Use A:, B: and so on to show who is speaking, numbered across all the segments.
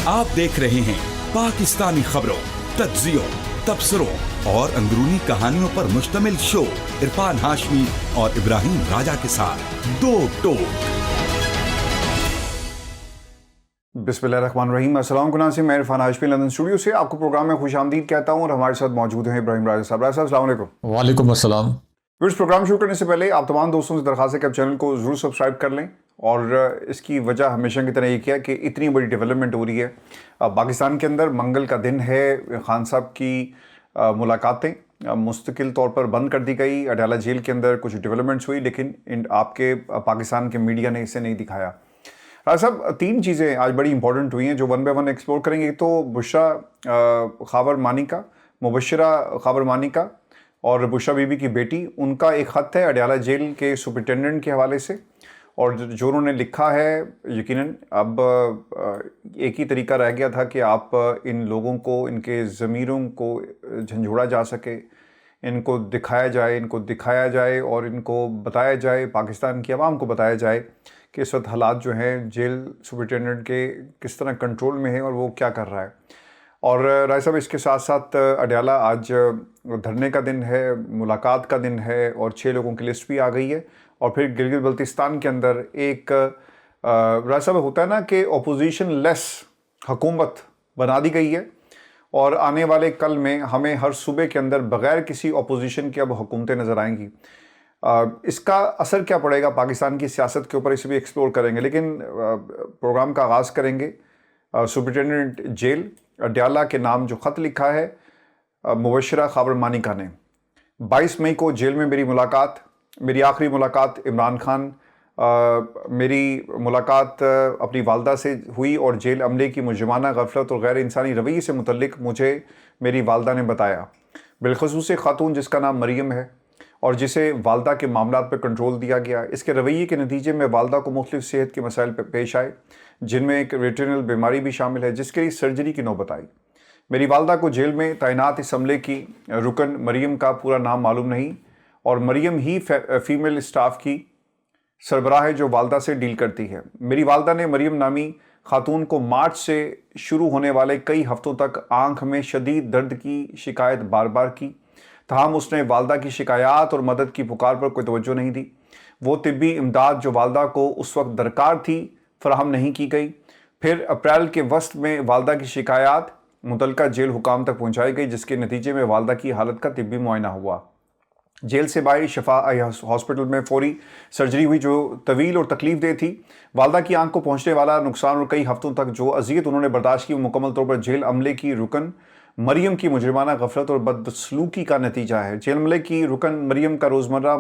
A: आप देख रहे हैं पाकिस्तानी खबरों, तज्जियों, तबसरों और अंदरूनी कहानियों पर मुश्तमिल शो इरफान हाशमी और इब्राहिम राजा के साथ दो टोक।
B: बिस्मिल्लाहिर्रहमानिर्रहीम। अस्सलाम वालेकुम। मैं इरफान हाशमी लंदन स्टूडियो से आपको प्रोग्राम में खुशामदीद कहता हूँ और हमारे साथ मौजूद हैं इब्राहिम राजा साहब। राजा साहब अस्सलाम वालेकुम।
C: वालेकुम अस्सलाम।
B: इस प्रोग्राम शुरू करने से पहले आप तमाम दोस्तों से दरख्वास्त है कि आप चैनल को ज़रूर सब्सक्राइब कर लें और इसकी वजह हमेशा की तरह ये किया कि इतनी बड़ी डेवलपमेंट हो रही है पाकिस्तान के अंदर। मंगल का दिन है, खान साहब की मुलाकातें मुस्तकिल तौर पर बंद कर दी गई। अडयाला जेल के अंदर कुछ डेवलपमेंट्स हुई, लेकिन आपके पाकिस्तान के मीडिया ने इसे नहीं दिखाया। राजा साहब, तीन चीज़ें आज बड़ी इंपॉर्टेंट हुई हैं जो वन बाय वन एक्सप्लोर करेंगे। तो बुशरा खावर मानिका, मुबशरा खावर मानिका और बुशरा बीबी की बेटी, उनका एक ख़त है अडयाला जेल के सुपरिटेंडेंट के हवाले से, और जो उन्होंने लिखा है यकीनन अब एक ही तरीका रह गया था कि आप इन लोगों को, इनके ज़मीरों को झंझोड़ा जा सके, इनको दिखाया जाए और इनको बताया जाए, पाकिस्तान की आवाम को बताया जाए कि इस वक्त हालात जो हैं जेल सुपरिटेंडेंट के किस तरह कंट्रोल में है और वो क्या कर रहा है। और राय साहब, इसके साथ साथ अडयाला आज धरने का दिन है, मुलाकात का दिन है और 6 लोगों की लिस्ट भी आ गई है। और फिर गिलगित बल्तिस्तान के अंदर एक राय साहब होता है ना कि अपोजिशन लेस हुकूमत बना दी गई है और आने वाले कल में हमें हर सूबे के अंदर बग़ैर किसी अपोजिशन के अब हुकूमतें नज़र आएंगी। इसका असर क्या पड़ेगा पाकिस्तान की सियासत के ऊपर, इसे भी एक्सप्लोर करेंगे। लेकिन प्रोग्राम का आगाज़ करेंगे सुपरिटेंडेंट जेल अडयाला के नाम जो ख़त लिखा है मुबशरा खावर मानिका ने। 22 मई को जेल में मेरी मुलाकात, मेरी आखिरी मुलाकात इमरान खान, मेरी मुलाकात अपनी वालदा से हुई और जेल अमले की मुजरिमाना गफलत और गैर इंसानी रवैये से मुतल्लिक मुझे मेरी वालदा ने बताया। बिलखसूस खातून जिसका नाम मरियम है और जिसे वालदा के मामलात पर कंट्रोल दिया गया, इसके रवैये के नतीजे में वालदा को मुख्तलिफ सेहत के मसाइल पेश आए, जिनमें एक रेटिनल बीमारी भी शामिल है, जिसके लिए सर्जरी की नौबत आई। मेरी वालदा को जेल में तैनात इस अमले की रुकन मरियम का पूरा नाम मालूम नहीं और मरियम ही फीमेल स्टाफ की सरबराह है जो वालदा से डील करती है। मेरी वालदा ने मरियम नामी खातून को मार्च से शुरू होने वाले कई हफ्तों तक आंख में शदीद दर्द की शिकायत बार बार की, ताहम उसने वालदा की शिकायत और मदद की पुकार पर कोई तवज्जो नहीं दी। वो तिब्बी इमदाद जो वालदा को उस वक्त दरकार थी फराहम नहीं की गई। फिर अप्रैल के वस्त में वालदा की शिकायत मुतलका जेल हुकाम तक पहुँचाई गई, जिसके नतीजे में वालदा की हालत का तिब्बी मुआयना हुआ। जेल से बाहर शफा हॉस्पिटल में फौरी सर्जरी हुई जो तवील और तकलीफ दे थी। वालदा की आंख को पहुंचने वाला नुकसान और कई हफ्तों तक जो अजियत उन्होंने बर्दाश्त की, मुकम्मल तौर पर जेल अमले की रुकन मरियम की मुजरिमाना गफलत और बदसलूकी का नतीजा है। जेल अमले की रुकन मरियम का रोज़मर्रा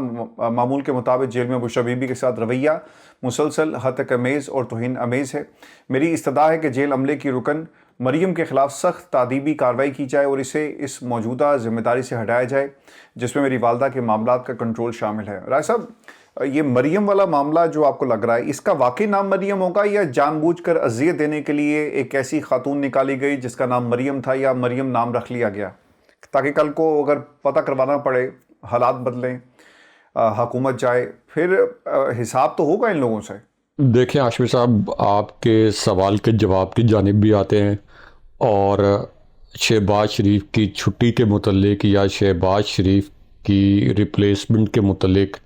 B: मामूल के मुताबिक जेल में बुशरा बीबी के साथ रवैया मुसलसल हद तक अमेज़ और तौहीन अमेज़ है। मेरी इस्तदा है कि जेल अमले की रुकन मरियम के ख़िलाफ़ सख्त तादीबी कार्रवाई की जाए और इसे इस मौजूदा ज़िम्मेदारी से हटाया जाए जिसमें मेरी वालदा के मामलात का कंट्रोल शामिल है। राय साहब, ये मरियम वाला मामला जो आपको लग रहा है, इसका वाकई नाम मरियम होगा या जानबूझकर अजियत देने के लिए एक ऐसी खातून निकाली गई जिसका नाम मरियम था, या मरियम नाम रख लिया गया ताकि कल को अगर पता करवाना पड़े, हालात बदलें, हुकूमत जाए, फिर हिसाब तो होगा इन लोगों से।
C: देखिए हाशमी साहब, आपके सवाल के जवाब की जानिब भी आते हैं और शहबाज शरीफ की छुट्टी के मुतल्लिक या शहबाज शरीफ की रिप्लेसमेंट के मुतल्लिक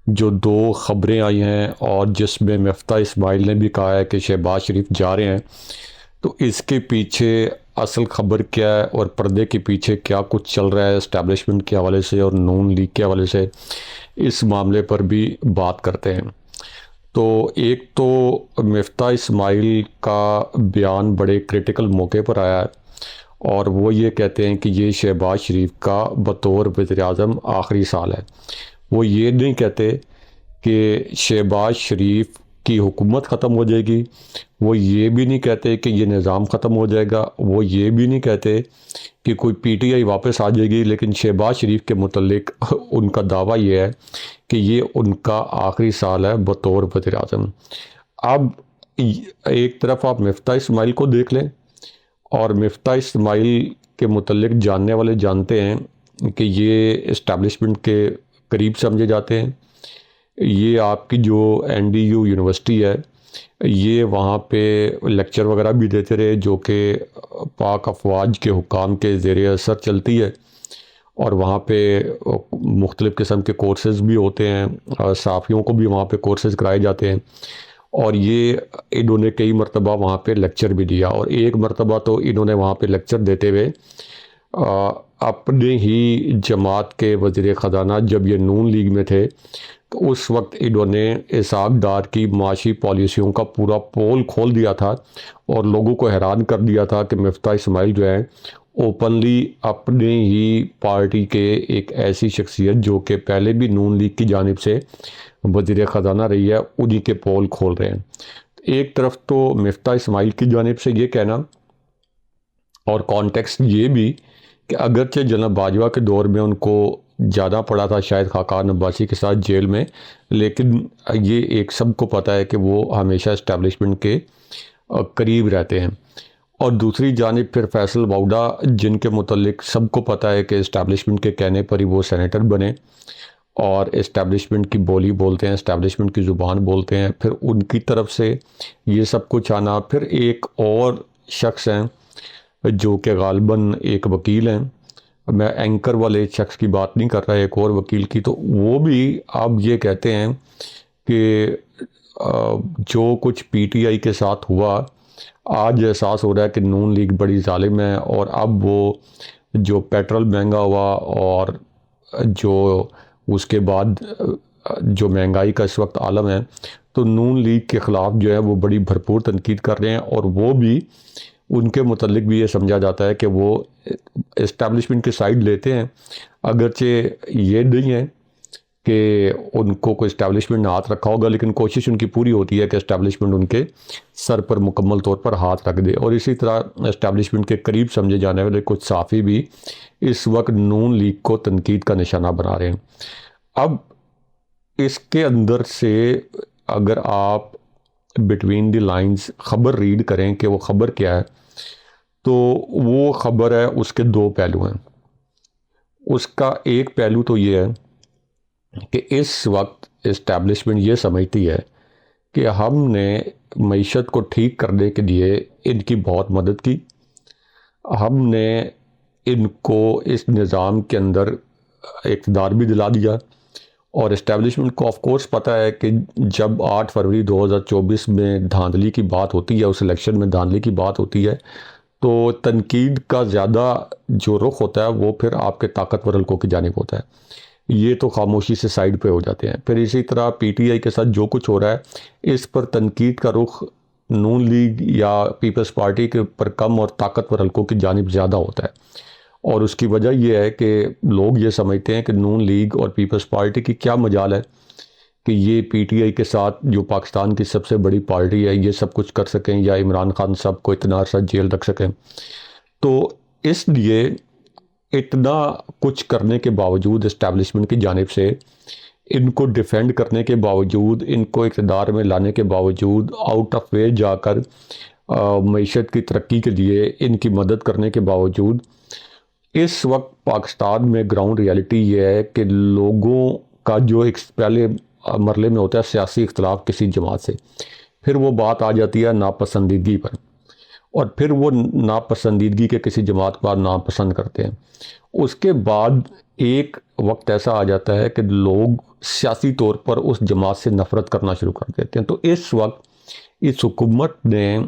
C: जो 2 ख़बरें आई हैं और जिसमें मिफ्ता इस्माइल ने भी कहा है कि शहबाज शरीफ जा रहे हैं, तो इसके पीछे असल ख़बर क्या है और पर्दे के पीछे क्या कुछ चल रहा है इस्टेब्लिशमेंट के हवाले से और नून लीग के हवाले से, इस मामले पर भी बात करते हैं। तो एक तो मिफ्ता इस्माइल का बयान बड़े क्रिटिकल मौके पर आया है और वो ये कहते हैं कि ये शहबाज शरीफ का बतौर वज़ीर-ए-आज़म आखिरी साल है। वो ये नहीं कहते कि शहबाज शरीफ की हुकूमत ख़त्म हो जाएगी, वो ये भी नहीं कहते कि ये निज़ाम ख़त्म हो जाएगा, वो ये भी नहीं कहते कि कोई पीटीआई वापस आ जाएगी, लेकिन शहबाज शरीफ के मुतल्लिक उनका दावा ये है कि ये उनका आखिरी साल है बतौर वज़ीर-ए-आज़म। अब एक तरफ आप मिफ्ता इस्माइल को देख लें और मिफ्ता इस्माइल के मुतल्लिक जानने वाले जानते हैं कि ये इस्टेब्लिशमेंट के करीब समझे जाते हैं। ये आपकी जो NDU यूनिवर्सिटी है ये वहाँ पे लेक्चर वगैरह भी देते रहे जो कि पाक अफवाज के हुकाम के ज़ेर असर चलती है, और वहाँ पे मुख्तलिफ़ किस्म के कोर्सेज़ भी होते हैं, साफ़ियों को भी वहाँ पे कोर्सेज़ कराए जाते हैं। और ये इन्होंने कई मरतबा वहाँ पे लेक्चर भी दिया, और एक मरतबा तो इन्होंने वहाँ पे लेक्चर देते हुए अपने ही जमात के वज़ीर ख़जाना जब ये नून लीग में थे तो उस वक्त इन्होंने इसहाक डार की माशी पॉलिसियों का पूरा पोल खोल दिया था और लोगों को हैरान कर दिया था कि मिफ्ता इस्माइल जो है ओपनली अपने ही पार्टी के एक ऐसी शख्सियत जो कि पहले भी नून लीग की जानिब से वज़ीर ख़जाना रही है उन्हीं के पोल खोल रहे हैं। एक तरफ तो मिफ्ता इस्माइल की जानिब से ये कहना, और कॉन्टेक्स्ट ये भी कि अगरचे जनाब बाजवा के दौर में उनको ज़्यादा पड़ा था शायद खाकान अब्बासी के साथ जेल में, लेकिन ये एक सबको पता है कि वो हमेशा इस्टेब्लिशमेंट के करीब रहते हैं। और दूसरी जानिब फिर फैसल वाउडा, जिनके मुतल्लिक सबको पता है कि इस्टेब्लिशमेंट के कहने पर ही वो सेनेटर बने और इस्टेब्लिशमेंट की बोली बोलते हैं, इस्टेब्लिशमेंट की ज़ुबान बोलते हैं, फिर उनकी तरफ से ये सब कुछ आना। फिर एक और शख्स हैं जो कि गालिबन एक वकील हैं, मैं एंकर वाले शख्स की बात नहीं कर रहा, एक और वकील की, तो वो भी अब ये कहते हैं कि जो कुछ पीटीआई के साथ हुआ आज एहसास हो रहा है कि नून लीग बड़ी जालिम है, और अब वो जो पेट्रोल महंगा हुआ और जो उसके बाद जो महंगाई का इस वक्त आलम है, तो नून लीग के ख़िलाफ़ जो है वो बड़ी भरपूर तनकीद कर रहे हैं। और वो भी उनके मुतल्लिक भी ये समझा जाता है कि वो इस्टेब्लिशमेंट की साइड लेते हैं, अगरचे ये नहीं है कि उनको कोई इस्टेब्लिशमेंट ने हाथ रखा होगा, लेकिन कोशिश उनकी पूरी होती है कि इस्टेब्लिशमेंट उनके सर पर मुकम्मल तौर पर हाथ रख दे। और इसी तरह इस्टेब्लिशमेंट के करीब समझे जाने वाले कुछ साफ़ी भी इस वक्त नून लीग को तनकीद का निशाना बना रहे हैं। अब इसके अंदर से अगर आप बिटवीन द लाइंस ख़बर रीड करें कि वो ख़बर क्या है, तो वो ख़बर है, उसके दो पहलू हैं। उसका एक पहलू तो ये है कि इस वक्त इस्टेब्लिशमेंट ये समझती है कि हमने मईशत को ठीक करने के लिए इनकी बहुत मदद की, हमने इनको इस निज़ाम के अंदर इक़्तिदार भी दिला दिया। और इस्टेब्लिशमेंट को ऑफ कोर्स पता है कि जब 8 फरवरी 2024 में धांधली की बात होती है, उस इलेक्शन में धांधली की बात होती है, तो तनकीद का ज़्यादा जो रुख होता है वो फिर आपके ताकतवर हल्कों की जानिब होता है, ये तो खामोशी से साइड पे हो जाते हैं। फिर इसी तरह पीटीआई के साथ जो कुछ हो रहा है इस पर तनकीद का रुख नून लीग या पीपल्स पार्टी के पर कम और ताकतवर हल्कों की जानिब ज़्यादा होता है। और उसकी वजह यह है कि लोग ये समझते हैं कि नून लीग और पीपल्स पार्टी की क्या मजाल है कि ये पीटीआई के साथ जो पाकिस्तान की सबसे बड़ी पार्टी है ये सब कुछ कर सकें या इमरान खान साहब को इतना अरसा जेल रख सकें। तो इसलिए इतना कुछ करने के बावजूद इस्टेब्लिशमेंट की जानिब से, इनको डिफेंड करने के बावजूद, इनको इक़्तिदार में लाने के बावजूद, आउट ऑफ वे जाकर मईशत की तरक्की के लिए इनकी मदद करने के बावजूद, इस वक्त पाकिस्तान में ग्राउंड रियलिटी ये है कि लोगों का जो एक पहले मरले में होता है सियासी इख्तलाफ किसी जमात से, फिर वो बात आ जाती है नापसंदीदगी पर, और फिर वो नापसंदीदगी के किसी जमात को नापसंद करते हैं। उसके बाद एक वक्त ऐसा आ जाता है कि लोग सियासी तौर पर उस जमात से नफ़रत करना शुरू कर देते हैं। तो इस वक्त इस हुकूमत ने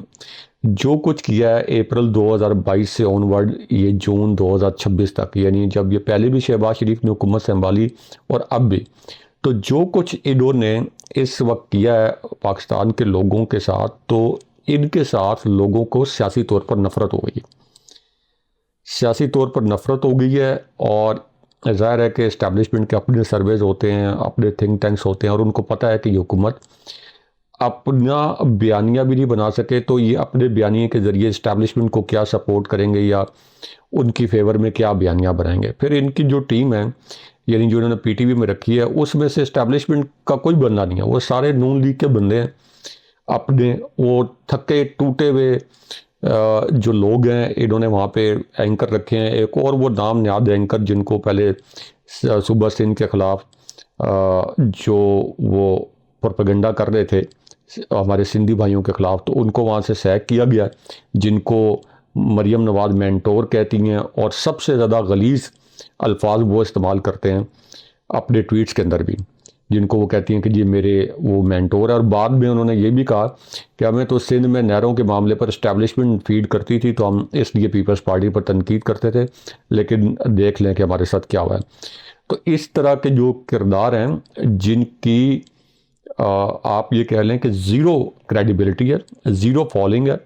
C: जो कुछ किया है अप्रैल 2022 से ऑनवर्ड ये जून 2026 तक, यानी जब ये पहले भी शहबाज शरीफ ने हुकूमत संभाली और अब भी, तो जो कुछ इन्होंने इस वक्त किया है पाकिस्तान के लोगों के साथ, तो इनके साथ लोगों को सियासी तौर पर नफ़रत हो गई, सियासी तौर पर नफ़रत हो गई है। और ज़ाहिर है कि इस्टेब्लिशमेंट के अपने सर्वेज होते हैं, अपने थिंक टैंक्स होते हैं, और उनको पता है कि ये हुकूमत अपना बयानिया भी नहीं बना सके तो ये अपने बयानिए के ज़रिए इस्टेब्लिशमेंट को क्या सपोर्ट करेंगे या उनकी फेवर में क्या बयानिया बनाएंगे। फिर इनकी जो टीम है, यानी जो इन्होंने पीटीवी में रखी है, उसमें से इस्टेब्लिशमेंट का कोई बंदा नहीं है, वो सारे नून लीग के बंदे हैं अपने, वो थके टूटे हुए जो लोग हैं, इन्होंने वहाँ पे एंकर रखे हैं। एक और वो नाम याद एंकर जिनको पहले सुबह सिंह के ख़िलाफ़ जो वो प्रोपेगेंडा कर रहे थे हमारे सिंधी भाइयों के ख़िलाफ़, तो उनको वहाँ से सैक किया गया, जिनको मरियम नवाज़ मेंटोर कहती हैं और सबसे ज़्यादा गलीज़ अल्फाज वो इस्तेमाल करते हैं अपने ट्वीट्स के अंदर भी, जिनको वो कहती हैं कि जी मेरे वो मेंटोर है। और बाद में उन्होंने ये भी कहा कि हमें तो सिंध में नहरों के मामले पर इस्टेब्लिशमेंट फीड करती थी, तो हम इसलिए पीपल्स पार्टी पर तनकीद करते थे, लेकिन देख लें कि हमारे साथ क्या हुआ है। तो इस तरह के जो किरदार हैं जिनकी आप ये कह लें कि ज़ीरो क्रेडिबिलिटी है, ज़ीरो फॉलोइंग है,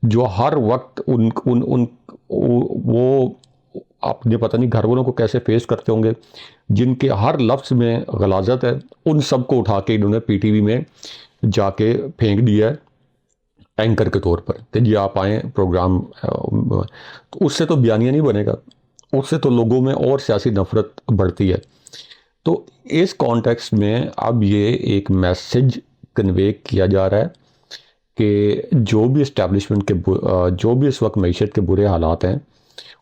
C: जो हर वक्त उन उन उन वो अपने पता नहीं घर वालों को कैसे फेस करते होंगे, जिनके हर लफ्ज़ में गलाजत है, उन सब को उठा के इन्होंने पीटीवी में जाके फेंक दिया है एंकर के तौर पर कि जी आप आएँ प्रोग्राम। तो उससे तो बयानिया नहीं बनेगा, उससे तो लोगों में और सियासी नफरत बढ़ती है। तो इस कॉन्टेक्स्ट में अब ये एक मैसेज कन्वे किया जा रहा है कि जो भी इस्टेब्लिशमेंट के जो भी इस वक्त मईशत के बुरे हालात हैं,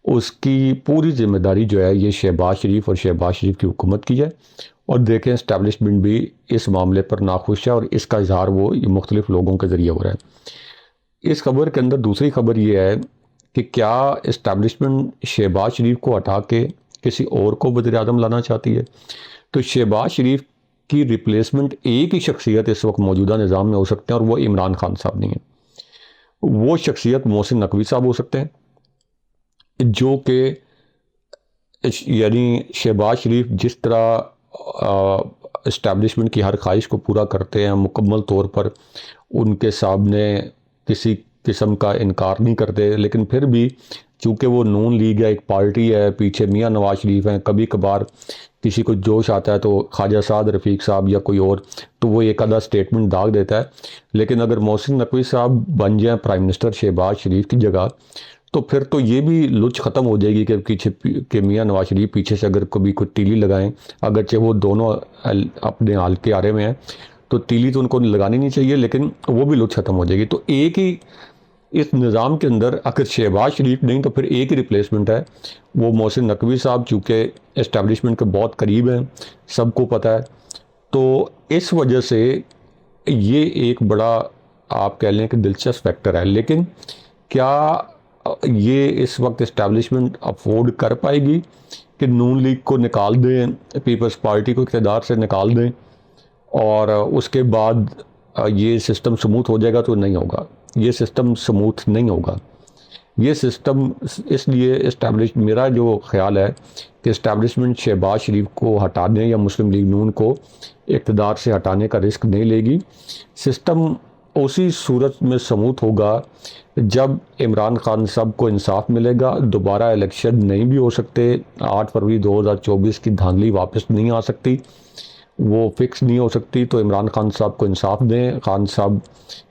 C: उसकी पूरी जिम्मेदारी जो है ये शहबाज शरीफ और शहबाज शरीफ की हुकूमत की है। और देखें इस्टेब्लिशमेंट भी इस मामले पर नाखुश है और इसका इजहार वो मुख्तलिफ लोगों के ज़रिए हो रहा है। इस खबर के अंदर दूसरी खबर ये है कि क्या इस्टेब्लिशमेंट शहबाज शरीफ को हटा के किसी और को वज़ीर आज़म लाना चाहती है। तो शहबाज शरीफ की रिप्लेसमेंट एक ही शख्सियत इस वक्त मौजूदा निज़ाम में हो सकते हैं और वो इमरान खान साहब नहीं है, वो शख्सियत मोहसिन नकवी साहब हो सकते हैं, जो कि यानी शहबाज शरीफ जिस तरह इस्टेब्लिशमेंट की हर ख्वाहिश को पूरा करते हैं, मुकम्मल तौर पर उनके सामने किसी किस्म का इनकार नहीं करते, लेकिन फिर भी चूँकि वो नून लीग है, एक पार्टी है, पीछे मियाँ नवाज शरीफ हैं, कभी कभार किसी को जोश आता है तो ख्वाजा साद रफ़ीक साहब या कोई और, तो वो एक आधा स्टेटमेंट दाग देता है। लेकिन अगर मोहसिन नकवी साहब बन जाएँ प्राइम मिनिस्टर शहबाज शरीफ की जगह, तो फिर तो ये भी लुच ख़त्म हो जाएगी कि पीछे के मियाँ नवाज शरीफ पीछे से अगर कभी कोई तीली लगाएं, अगरचे वो दोनों अपने हाल के आरे में हैं, तो तीली तो उनको लगानी नहीं चाहिए, लेकिन वो भी लुच ख़त्म हो जाएगी। तो एक ही इस निज़ाम के अंदर अगर शहबाज शरीफ नहीं तो फिर एक ही रिप्लेसमेंट है, वो मोहसिन नकवी साहब, चूँकि इस्टेब्लिशमेंट के बहुत करीब हैं, सबको पता है। तो इस वजह से ये एक बड़ा आप कह लें कि दिलचस्प फैक्टर है। लेकिन क्या ये इस वक्त इस्टेब्लिशमेंट अफोर्ड कर पाएगी कि नून लीग को निकाल दें, पीपल्स पार्टी को इक़्तिदार से निकाल दें और उसके बाद ये सिस्टम स्मूथ हो जाएगा? तो नहीं होगा, ये सिस्टम स्मूथ नहीं होगा। ये सिस्टम इसलिए इस्टेब्लिश, मेरा जो ख्याल है कि इस्टेब्लिशमेंट शहबाज शरीफ को हटाने या मुस्लिम लीग नून को इक़्तिदार से हटाने का रिस्क नहीं लेगी। सिस्टम उसी सूरत में स्मूथ होगा जब इमरान खान साहब को इंसाफ मिलेगा। दोबारा इलेक्शन नहीं भी हो सकते, 8 फरवरी 2024 की धांधली वापस नहीं आ सकती, वो फिक्स नहीं हो सकती। तो इमरान खान साहब को इंसाफ दें, खान साहब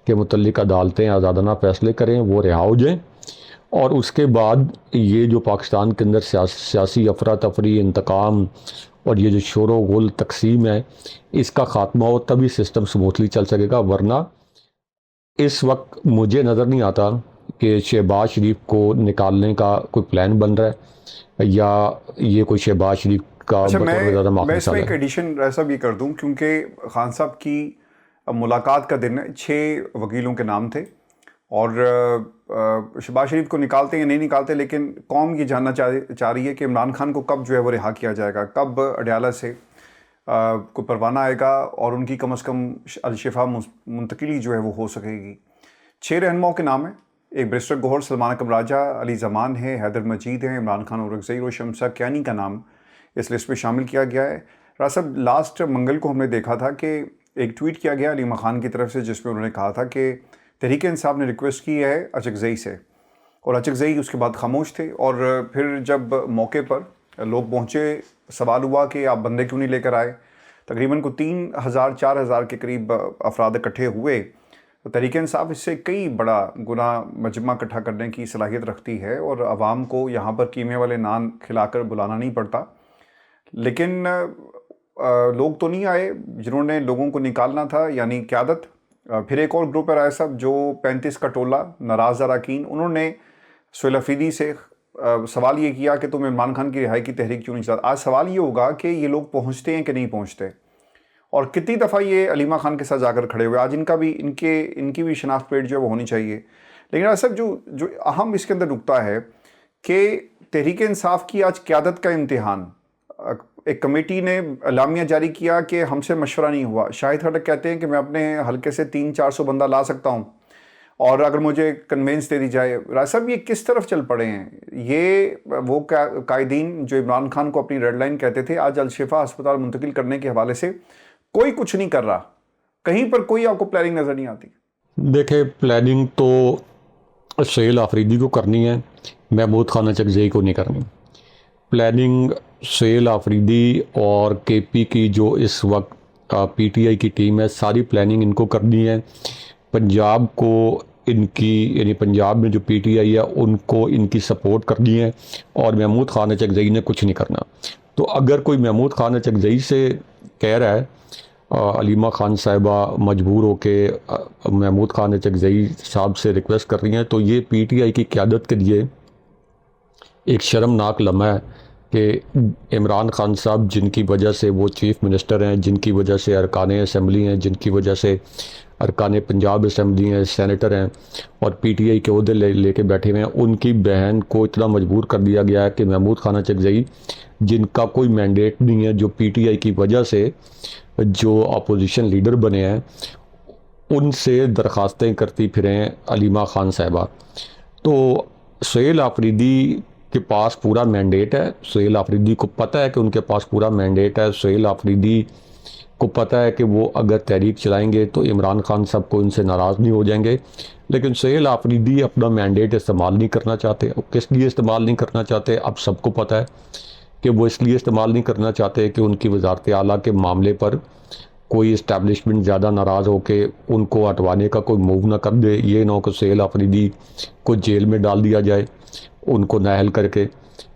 C: के मुतल्लिक अदालतें आज़ादाना फैसले करें, वो रिहा हो जाएँ, और उसके बाद ये जो पाकिस्तान के अंदर सियासी अफरा तफरी, इंतकाम और ये जो शोर व गुल तकसीम है, इसका ख़ात्मा हो, तभी सिस्टम स्मूथली चल सकेगा। वरना इस वक्त मुझे नज़र नहीं आता कि शहबाज शरीफ को निकालने का कोई प्लान बन रहा है या ये कोई शहबाज शरीफ का
B: अच्छा,
C: ज़्यादा
B: मैं इसमें एक एडिशन ऐसा भी कर दूं, क्योंकि खान साहब की मुलाकात का दिन 6 वकीलों के नाम थे और शहबाज शरीफ को निकालते या नहीं निकालते, लेकिन कौम ये जानना चाह रही है कि इमरान खान को कब जो है वो रिहा किया जाएगा, कब अडयाला से को परवाना आएगा और उनकी कम अज़ कम अलशिफा मुंतकिली जो है वो हो सकेगी। 6 रहनुमाओं के नाम है, एक बैरिस्टर गौहर, सलमान अकबर राजा, अली ज़मान है, हैदर मजीद है, इमरान खान और रज़ई और शमसा क्यानी का नाम इस लिस्ट में शामिल किया गया है। रासब लास्ट मंगल को हमने देखा था कि एक ट्वीट किया गया अली खान की तरफ से, जिसमें उन्होंने कहा था कि तहरीक इंसाफ ने रिक्वेस्ट की है अचकज़ई से, और अचकज़ई उसके बाद खामोश थे। और फिर जब मौके पर लोग पहुँचे, सवाल हुआ कि आप बंदे क्यों नहीं लेकर आए। तकरीबन को 3000-4000 के करीब अफराद इकट्ठे हुए। तो तहरीक इंसाफ इससे कई बड़ा गुना मजमा इकट्ठा करने की सलाहियत रखती है और आवाम को यहाँ पर कीमे वाले नान खिलाकर बुलाना नहीं पड़ता। लेकिन लोग तो नहीं आए जिन्होंने लोगों को निकालना था, यानी क़यादत। फिर एक और ग्रुप है राय साहब, जो 35 का टोला नाराज़ अरकान, उन्होंने सुहेल हफीदी से सवाल ये किया कि तुम इमरान खान की रिहाई की तहरीक क्यों नहीं चलाते। आज सवाल ये होगा कि ये लोग पहुँचते हैं कि नहीं पहुँचते। और कितनी दफ़ा ये अलीमा खान के साथ जाकर खड़े हुए। आज इनकी भी शनाख्त पेज जो है वो होनी चाहिए। लेकिन असर जो अहम इसके अंदर नुकता है कि तहरीक इंसाफ की आज क़यादत का इम्तिहान, एक कमेटी ने एलामिया जारी किया कि हमसे मशवरा नहीं हुआ। शाहिद खटक कहते हैं कि मैं अपने हल्के से 300-400 बंदा ला सकता हूँ और अगर मुझे कन्वेंस दे दी जाए। राय साहब, ये किस तरफ चल पड़े हैं? ये वो कायदीन जो इमरान खान को अपनी रेड लाइन कहते थे, आज अलशिफा अस्पताल मुंतकिल करने के हवाले से कोई कुछ नहीं कर रहा। कहीं पर कोई आपको प्लानिंग नज़र नहीं आती।
C: देखे, प्लानिंग तो सुहेल आफरीदी को करनी है, महमूद खान अचकज़ई को नहीं करनी। प्लानिंग सुहेल आफरीदी और केपी की जो इस वक्त पीटीआई की टीम है, सारी प्लानिंग इनको करनी है। पंजाब को इनकी, यानी पंजाब में जो पीटीआई है उनको इनकी सपोर्ट करनी है और महमूद खान अचकज़ई ने कुछ नहीं करना। तो अगर कोई महमूद खान अचकज़ई से कह रहा है, अलीमा खान साहिबा मजबूर होके महमूद खान अचकज़ई साहब से रिक्वेस्ट कर रही हैं, तो ये पीटीआई की क़यादत के लिए एक शर्मनाक लम्हा है कि इमरान खान साहब, जिनकी वजह से वो चीफ़ मिनिस्टर हैं, जिनकी वजह से अरकान असम्बली हैं, जिनकी वजह से अरकान पंजाब असम्बली हैं, सेनेटर हैं और पीटीआई के ओहदे लेके बैठे हुए हैं, उनकी बहन को इतना मजबूर कर दिया गया है कि महमूद खान अचकज़ई, जिनका कोई मैंडेट नहीं है, जो पीटीआई की वजह से जो अपोजिशन लीडर बने हैं, उनसे दरख्वास्तें करती फिरें अलीमा खान साहिबा। तो सुहेल आफरीदी के पास पूरा मैंडेट है। सुहेल आफरीदी को पता है कि उनके पास पूरा मैंडेट है। सुहेल आफरीदी को पता है कि वो अगर तहरीक चलाएंगे तो इमरान खान साहब को इनसे नाराज़ नहीं हो जाएंगे। लेकिन सुहेल आफरीदी अपना मैंडेट इस्तेमाल नहीं करना चाहते। किस लिए इस्तेमाल नहीं करना चाहते, अब सबको पता है कि वो इसलिए इस्तेमाल नहीं करना चाहते कि उनकी वजारत आला के मामले पर कोई इस्टेब्लिशमेंट ज़्यादा नाराज़ होकर उनको हटवाने का कोई मूव ना कर दे। ये ना हो कि सुहेल आफरीदी को जेल में डाल दिया जाए उनको नाअहल करके,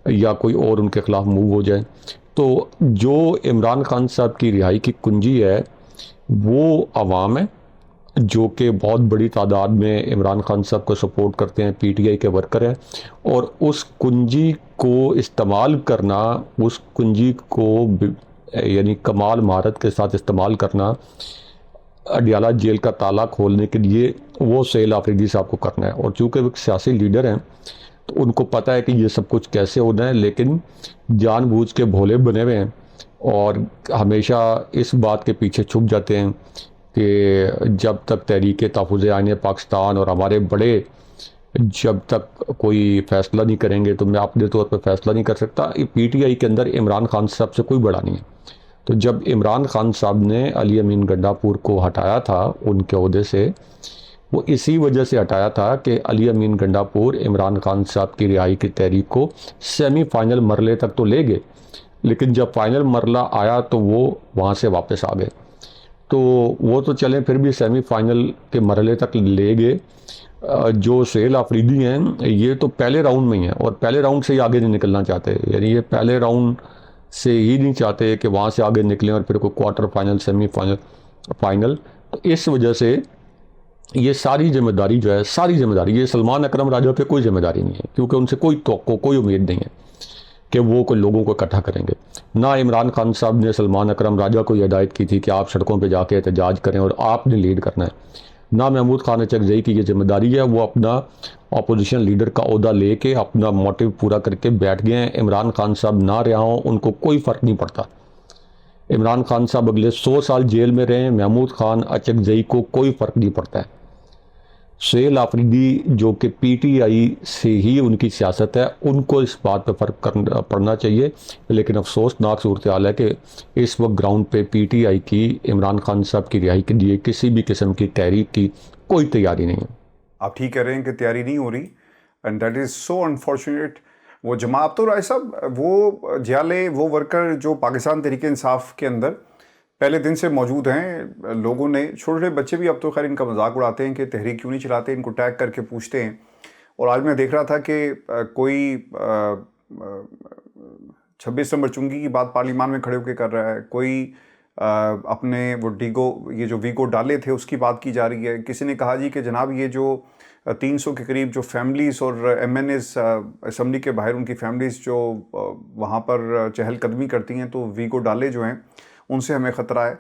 C: या कोई और उनके ख़िलाफ़ मूव हो जाए। तो जो इमरान खान साहब की रिहाई की कुंजी है वो आवाम है, जो कि बहुत बड़ी तादाद में इमरान खान साहब को सपोर्ट करते हैं, पीटीआई के वर्कर हैं। और उस कुंजी को इस्तेमाल करना, उस कुंजी को यानी कमाल महारत के साथ इस्तेमाल करना, अडियाला जेल का ताला खोलने के लिए, वो सुहेल आफरीदी साहब को करना है। और चूँकि वो सियासी लीडर हैं तो उनको पता है कि ये सब कुछ कैसे होना है, लेकिन जानबूझ के भोले बने हुए हैं और हमेशा इस बात के पीछे छुप जाते हैं कि जब तक तहरीक तहफ़्फ़ुज़ आईन पाकिस्तान और हमारे बड़े जब तक कोई फ़ैसला नहीं करेंगे तो मैं अपने तौर पर फ़ैसला नहीं कर सकता। पीटीआई के अंदर इमरान खान साहब से कोई बड़ा नहीं है। तो जब इमरान खान साहब ने अली अमीन गंडापुर को हटाया था उनके ओहदे से, वो इसी वजह से हटाया था कि अली अमीन गंडापुर इमरान खान साहब की रिहाई की तहरीक को सेमीफाइनल मरले तक तो ले गए, लेकिन जब फाइनल मरला आया तो वो वहाँ से वापस आ गए। तो वो तो चलें, फिर भी सेमीफाइनल के मरले तक ले गए। जो सुहेल आफरीदी हैं ये तो पहले राउंड में ही हैं और पहले राउंड से ही आगे नहीं निकलना चाहते। यानी ये पहले राउंड से ही नहीं चाहते कि वहाँ से आगे निकलें और फिर कोई क्वार्टर फाइनल, सेमीफाइनल, फाइनल। तो इस वजह से ये सारी जिम्मेदारी जो है, सारी जिम्मेदारी ये सलमान अकरम राजा पे कोई जिम्मेदारी नहीं है, क्योंकि उनसे कोई तवक्को, कोई उम्मीद नहीं है कि वो कोई लोगों को इकट्ठा करेंगे। ना इमरान खान साहब ने सलमान अकरम राजा को ये हिदायत की थी कि आप सड़कों पे जाके एहतजाज करें और आपने लीड करना है। ना महमूद खान अचकज़ई की ये जिम्मेदारी है, वो अपना अपोजिशन लीडर का ओहदा लेके अपना मोटिव पूरा करके बैठ गए हैं। इमरान खान साहब ना रहा हों, उनको कोई फ़र्क नहीं पड़ता। इमरान खान साहब अगले 100 साल जेल में रहें, महमूद खान अचकज़ई को कोई फ़र्क नहीं पड़ता है। सुहेल आफरीदी जो कि पीटीआई से ही उनकी सियासत है, उनको इस बात पे फ़र्क पड़ना चाहिए। लेकिन अफसोसनाक सूरत हाल है कि इस वक्त ग्राउंड पे पीटीआई की इमरान खान साहब की रिहाई के लिए किसी भी किस्म की तहरीक की कोई तैयारी नहीं है।
B: आप ठीक कह रहे हैं कि तैयारी नहीं हो रही, and that is so unfortunate. वो जमात तो राय साहब, वो जियाले, वो वर्कर जो पाकिस्तान तहरीक इंसाफ के अंदर पहले दिन से मौजूद हैं, लोगों ने, छोटे छोटे बच्चे भी अब तो खैर इनका मजाक उड़ाते हैं कि तहरीक क्यों नहीं चलाते, इनको टैग करके पूछते हैं। और आज मैं देख रहा था कि कोई 26 नंबर चुंगी की बात पार्लियामान में खड़े होकर कर रहा है, कोई अपने वो ये जो वीगो डाले थे उसकी बात की जा रही है। किसी ने कहा जी कि जनाब ये जो 300 के करीब जो फैमिलीज़ और MNAs असम्बली के बाहर उनकी फैमिलीज़ जो वहाँ पर चहलकदमी करती हैं, तो वीगो डाले जो हैं उनसे हमें ख़तरा है।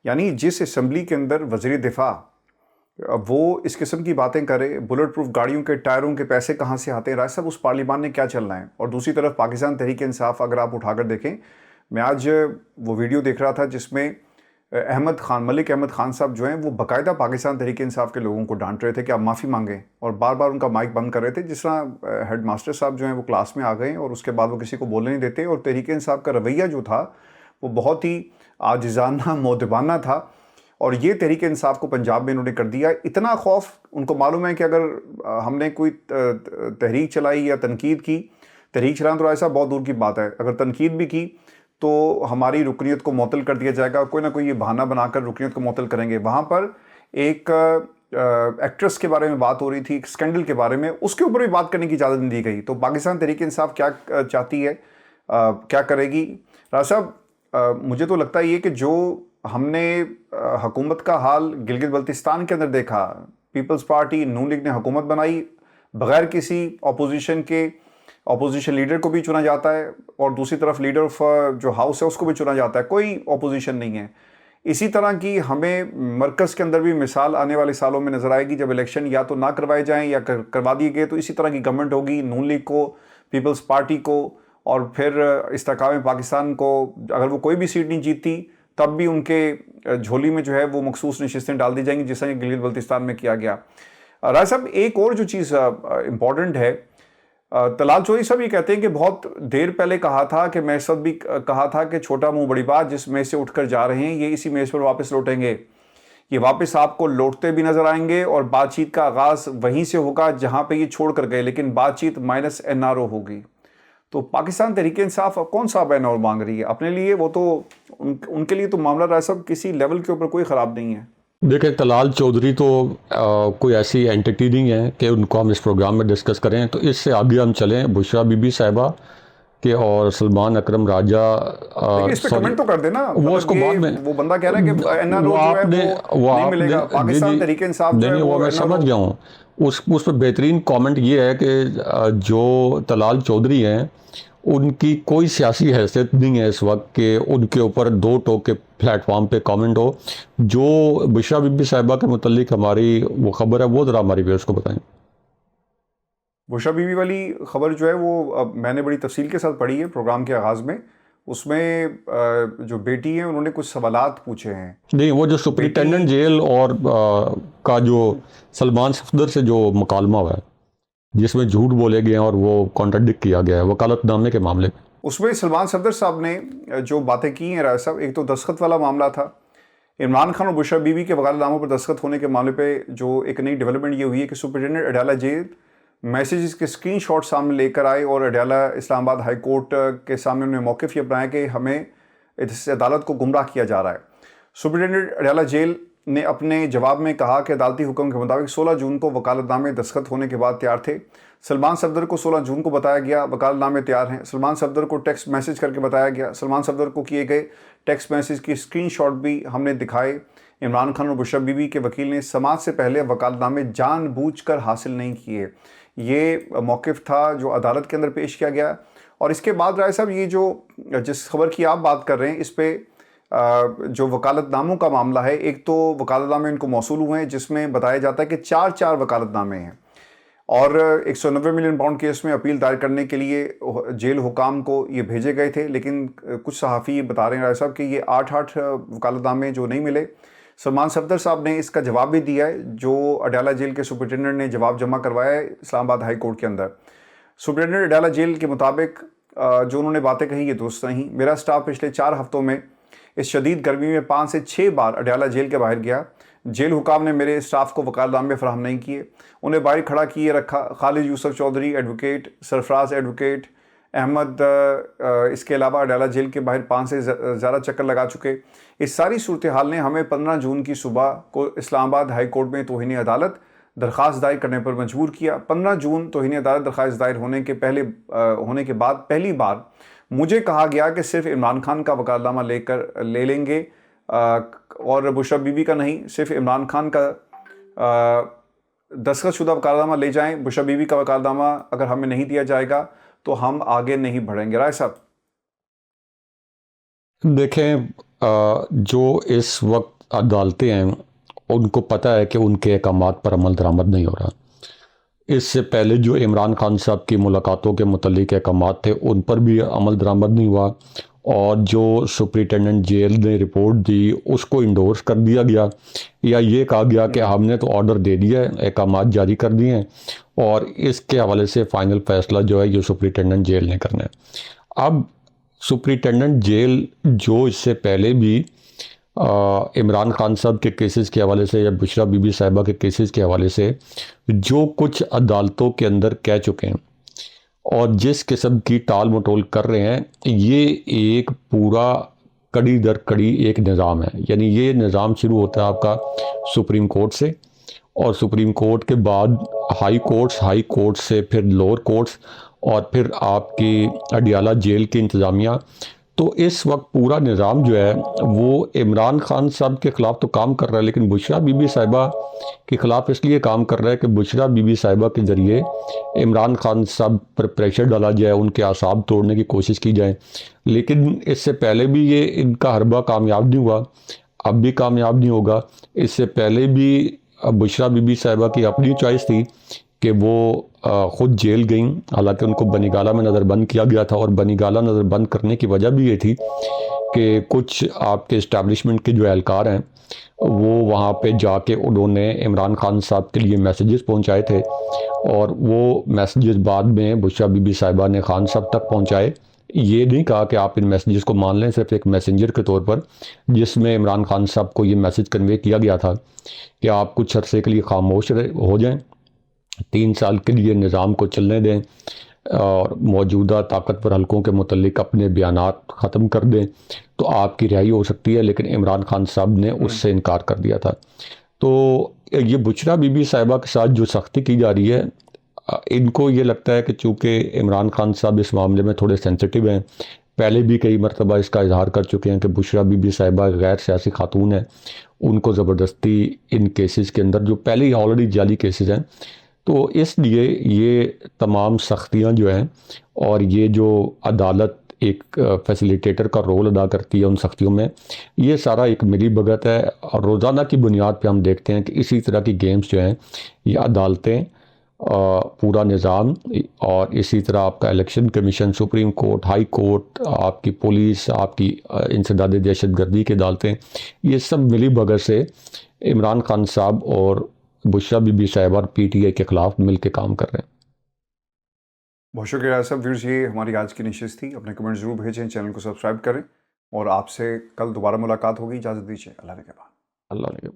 B: यानी जिस असम्बली के अंदर वज़ीर दिफा वो इस किस्म की बातें करे, बुलेट प्रूफ गाड़ियों के टायरों के पैसे कहाँ से आते हैं, राय साहब उस पार्लियामान ने क्या चलना है। और दूसरी तरफ पाकिस्तान तहरीक इंसाफ अगर आप उठाकर देखें, मैं आज वो वीडियो देख रहा था जिसमें अहमद खान, मलिक अहमद खान साहब जो हैं वो बाकायदा पाकिस्तान तहरीक इंसाफ के लोगों को डांट रहे थे कि आप माफ़ी मांगें, और बार बार उनका माइक बंद कर रहे थे। जिस तरह हेड मास्टर साहब जो हैं वो क्लास में आ गए और उसके बाद वो किसी को बोलने नहीं देते, और तहरीक इंसाफ का रवैया जो था वो बहुत ही आजिज़ाना, मोदबाना था। और ये तहरीक इंसाफ को पंजाब में इन्होंने कर दिया। इतना खौफ उनको मालूम है कि अगर हमने कोई तहरीक चलाई या तनकीद की, तहरीक चलाना तो ऐसा बहुत दूर की बात है, अगर तनकीद भी की तो हमारी रुकनीत को मुअत्तल कर दिया जाएगा। कोई ना कोई ये बहाना बनाकर रुकनीत को मुअत्तल करेंगे। वहाँ पर एक एक्ट्रेस के बारे में बात हो रही थी, एक स्कैंडल के बारे में, उसके ऊपर भी बात करने की इजाज़त नहीं दी गई। तो पाकिस्तान तहरीक इंसाफ क्या चाहती है, क्या करेगी? राज साहब, मुझे तो लगता है ये कि जो हमने हुकूमत का हाल गिलगित बल्तिस्तान के अंदर देखा, पीपल्स पार्टी नून लीग ने हुकूमत बनाई, बगैर किसी अपोजिशन लीडर को भी चुना जाता है, और दूसरी तरफ लीडर ऑफ जो हाउस है उसको भी चुना जाता है, कोई अपोजिशन नहीं है। इसी तरह की हमें मरकज़ के अंदर भी मिसाल आने वाले सालों में नज़र आएगी, जब इलेक्शन या तो ना करवाए जाएं या करवा दिए गए तो इसी तरह की गवर्नमेंट होगी, नून लीग को, पीपल्स पार्टी को, और फिर इस्तेकाम पाकिस्तान को अगर वो कोई भी सीट नहीं जीतती तब भी उनके झोली में जो है वो मखसूस नशिस्तें डाल दी जाएंगी, जिस तरह गिलगित बल्तिस्तान में किया गया। राय साहब, एक और जो चीज़ इम्पॉर्टेंट है, तलाल चौधरी साहब ये कहते हैं कि बहुत देर पहले कहा था कि मैं इस वक्त भी कहा था कि छोटा मुंह बड़ी बात, जिस मेज़ से उठकर जा रहे हैं ये इसी मेज़ पर वापस लौटेंगे, ये वापस आपको लौटते भी नजर आएंगे, और बातचीत का आगाज़ वहीं से होगा जहां पे ये छोड़ कर गए, लेकिन बातचीत माइनस NRO होगी। तो पाकिस्तान तहरीक इंसाफ कौन सा NRO मांग रही है अपने लिए? वो तो उनके लिए तो मामला राय साहब किसी लेवल के ऊपर कोई ख़राब नहीं है।
C: देखिए, तलाल चौधरी तो कोई ऐसी एंटिटी नहीं है कि उनको हम इस प्रोग्राम में डिस्कस करें। तो इससे आगे हम चलें बुशरा बीबी साहिबा के और सलमान अकरम राजा।
B: इस पे कमेंट तो कर देना,
C: वो उसको बाद में,
B: वो बंदा कह रहा है कि NRO जो है वो नहीं मिलेगा, पाकिस्तान तहरीक इंसाफ जो है
C: वो मैं समझ गया हूँ। उस पर बेहतरीन कमेंट ये है कि जो तलाल चौधरी हैं उनकी कोई सियासी हैसियत नहीं है इस वक्त कि उनके ऊपर दो टोक के प्लेटफॉर्म पे कमेंट हो। जो बुशरा बीबी साहिबा के मुतल्लिक हमारी वो खबर है वो ज़रा हमारी व्यूअर्स को बताएं।
B: बुशरा बीबी वाली खबर जो है वो मैंने बड़ी तफसील के साथ पढ़ी है प्रोग्राम के आगाज़ में। उसमें जो बेटी है उन्होंने कुछ सवालात पूछे हैं।
C: नहीं, वो जो सुपरिटेंडेंट जेल और का जो सलमान सफदर से जो मुकालमा हुआ है जिसमें झूठ बोले गए हैं और वो कॉन्ट्राडिक्ट किया गया है वकालतनामे के मामले में, उसमें
B: सलमान सफदर साहब ने जो बातें की हैं राय साहब, एक तो दस्तखत वाला मामला था। इमरान खान और बुशरा बीबी के वकालतनामों पर दस्तखत होने के मामले पे जो एक नई डेवलपमेंट ये हुई है कि सुपरिटेंडेंट अडाला जेल मैसेजेस के स्क्रीनशॉट सामने लेकर आए और अडाला इस्लामाबाद हाई कोर्ट के सामने उन्होंने मौक़िफ़ ये अपनाया कि हमें इस अदालत को गुमराह किया जा रहा है। सुपरिटेंडेंट अडाला जेल ने अपने जवाब में कहा कि अदालती हुक्म के मुताबिक 16 जून को वकालतनामे दस्तखत होने के बाद तैयार थे। सलमान सफदर को 16 जून को बताया गया वकालतनामे तैयार हैं। सलमान सफदर को टेक्स्ट मैसेज करके बताया गया। सलमान सफदर को किए गए टेक्स्ट मैसेज की स्क्रीनशॉट भी हमने दिखाए। इमरान खान और बुशरा बीबी के वकील ने समाज से पहले वकालतनामे जानबूझकर हासिल नहीं किए। ये मौक़िफ़ था जो अदालत के अंदर पेश किया गया। और इसके बाद राय साहब, ये जो जिस खबर की आप बात कर रहे हैं इस पर जो वकालतनामों का मामला है, एक तो वकालतनामे इनको मौसूल हुए हैं जिसमें बताया जाता है कि 4 वकालतनामे हैं और 190 मिलियन पाउंड केस में अपील दायर करने के लिए जेल हुकाम को ये भेजे गए थे। लेकिन कुछ सहाफ़ी बता रहे हैं राय साहब कि ये 8 वकालतनामे जो नहीं मिले। सलमान सफदर साहब ने इसका जवाब भी दिया है, जो अडाला जेल के सुपरिटेंडेंट ने जवाब जमा करवाया है इस्लामाबाद हाई कोर्ट के अंदर। सुपरिटेंडेंट अडाला जेल के मुताबिक जो उन्होंने बातें कही ये दुरुस्त नहीं। मेरा स्टाफ पिछले 4 हफ्तों में इस शदीद गर्मी में 5 से 6 बार अडाला जेल के बाहर गया। जेल हुकाम ने मेरे स्टाफ को वकालतनामे फराहम नहीं किए, उन्हें बाहर खड़ा किए रखा। खालिद यूसुफ चौधरी एडवोकेट, सरफराज एडवोकेट, अहमद इसके अलावा अडाला जेल के बाहर 5 से ज़्यादा चक्कर लगा चुके। इस सारी सूरत हाल ने हमें 15 जून की सुबह को इस्लामाबाद हाई कोर्ट में तौहीन अदालत दरख्वास्त दायर करने पर मजबूर किया। 15 जून तौहीन अदालत दरख्वास्त दायर होने के बाद पहली बार मुझे कहा गया कि सिर्फ इमरान खान का वकालतनामा ले लेंगे और बुशरा बीबी का नहीं, सिर्फ इमरान खान का दस्तखतशुदा वकालतनामा ले जाएं। बुशरा बीबी का वकालतनामा अगर हमें नहीं दिया जाएगा तो हम आगे नहीं बढ़ेंगे। राय साहब
C: देखें, जो इस वक्त अदालतें हैं उनको पता है कि उनके अहकामात पर अमल दरामद नहीं हो रहा। इससे पहले जो इमरान खान साहब की मुलाकातों के मुतल्लिक अहकामात थे उन पर भी अमल दरामद नहीं हुआ, और जो सुपरिटेंडेंट जेल ने रिपोर्ट दी उसको इंडोर्स कर दिया गया, या ये कहा गया कि हमने तो ऑर्डर दे दिया है, अहकामात जारी कर दिए हैं और इसके हवाले से फ़ाइनल फ़ैसला जो है ये सुपरिटेंडेंट जेल ने करना है। अब सुपरिटेंडेंट जेल जो इससे पहले भी इमरान खान साहब के केसेस के हवाले से या बुशरा बीबी साहिबा के केसेस के हवाले से जो कुछ अदालतों के अंदर कह चुके हैं और जिस किस्म की टाल मटोल कर रहे हैं, ये एक पूरा कड़ी दर कड़ी एक निज़ाम है। यानी ये निज़ाम शुरू होता है आपका सुप्रीम कोर्ट से, और सुप्रीम कोर्ट के बाद हाई कोर्ट्स से फिर लोअर कोर्ट्स, और फिर आपकी अडियाला जेल की इंतज़ामिया। तो इस वक्त पूरा निज़ाम जो है वो इमरान खान साहब के ख़िलाफ़ तो काम कर रहा है, लेकिन बुशरा बीबी साहिबा के ख़िलाफ़ इसलिए काम कर रहा है कि बुशरा बीबी साहिबा के ज़रिए इमरान खान साहब पर प्रेशर डाला जाए, उनके आसाब तोड़ने की कोशिश की जाए। लेकिन इससे पहले भी ये इनका हरबा कामयाब नहीं हुआ, अब भी कामयाब नहीं होगा। इससे पहले भी बुशरा बीबी साहिबा की अपनी चॉइस थी कि वो ख़ुद जेल गई, हालांकि उनको बनीगाला में नज़रबंद किया गया था, और बनीगाला नज़रबंद करने की वजह भी ये थी कि कुछ आपके इस्टेब्लिशमेंट के जो एहलकार हैं वो वहाँ पे जाके उन्होंने इमरान खान साहब के लिए मैसेजेस पहुँचाए थे, और वो मैसेजेस बाद में बुशरा बीबी साहिबा ने खान साहब तक पहुँचाए। ये नहीं कहा कि आप इन मैसेजेस को मान लें, सिर्फ एक मैसेंजर के तौर पर, जिसमें इमरान खान साहब को ये मैसेज कन्वे किया गया था कि आप कुछ अरसे के लिए खामोश हो जाएं, 3 साल के लिए निज़ाम को चलने दें और मौजूदा ताकतवर हलकों के मुतल्लिक अपने बयानात ख़त्म कर दें, तो आपकी रिहाई हो सकती है। लेकिन इमरान खान साहब ने उससे इनकार कर दिया था। तो ये बुशरा बीबी साहिबा के साथ जो सख्ती की जा रही है, इनको ये लगता है कि चूँकि इमरान खान साहब इस मामले में थोड़े सेंसिटिव हैं, पहले भी कई मरतबा इसका इजहार कर चुके हैं कि बुशरा बीबी साहिबा गैर सियासी खातून है, उनको ज़बरदस्ती इन केसेस के अंदर जो पहले ही ऑलरेडी जाली केसेस हैं, तो इसलिए ये तमाम सख्तियाँ जो हैं और ये जो अदालत एक फैसिलिटेटर का रोल अदा करती है उन सख्तियों में, ये सारा एक मिली भगत है। और रोज़ाना की बुनियाद पे हम देखते हैं कि इसी तरह की गेम्स जो हैं, ये अदालतें, पूरा निज़ाम, और इसी तरह आपका election commission, supreme court, high court, आपकी पुलिस, आपकी इंसदाद दहशत गर्दी की अदालतें, ये सब मिली भगत से इमरान खान साहब और बुशरा बीबी साहिबा और PTI के ख़िलाफ़ मिल के काम कर रहे हैं।
B: बहुत शुक्रिया सब व्यूअर्स, ये हमारी आज की निशिस्त थी। अपने कमेंट जरूर भेजें, चैनल को सब्सक्राइब करें, और आपसे कल दोबारा मुलाकात होगी। इजाज़त दीजिए, अल्लाह ने के बाद।
C: अल्लाह ने के बाद।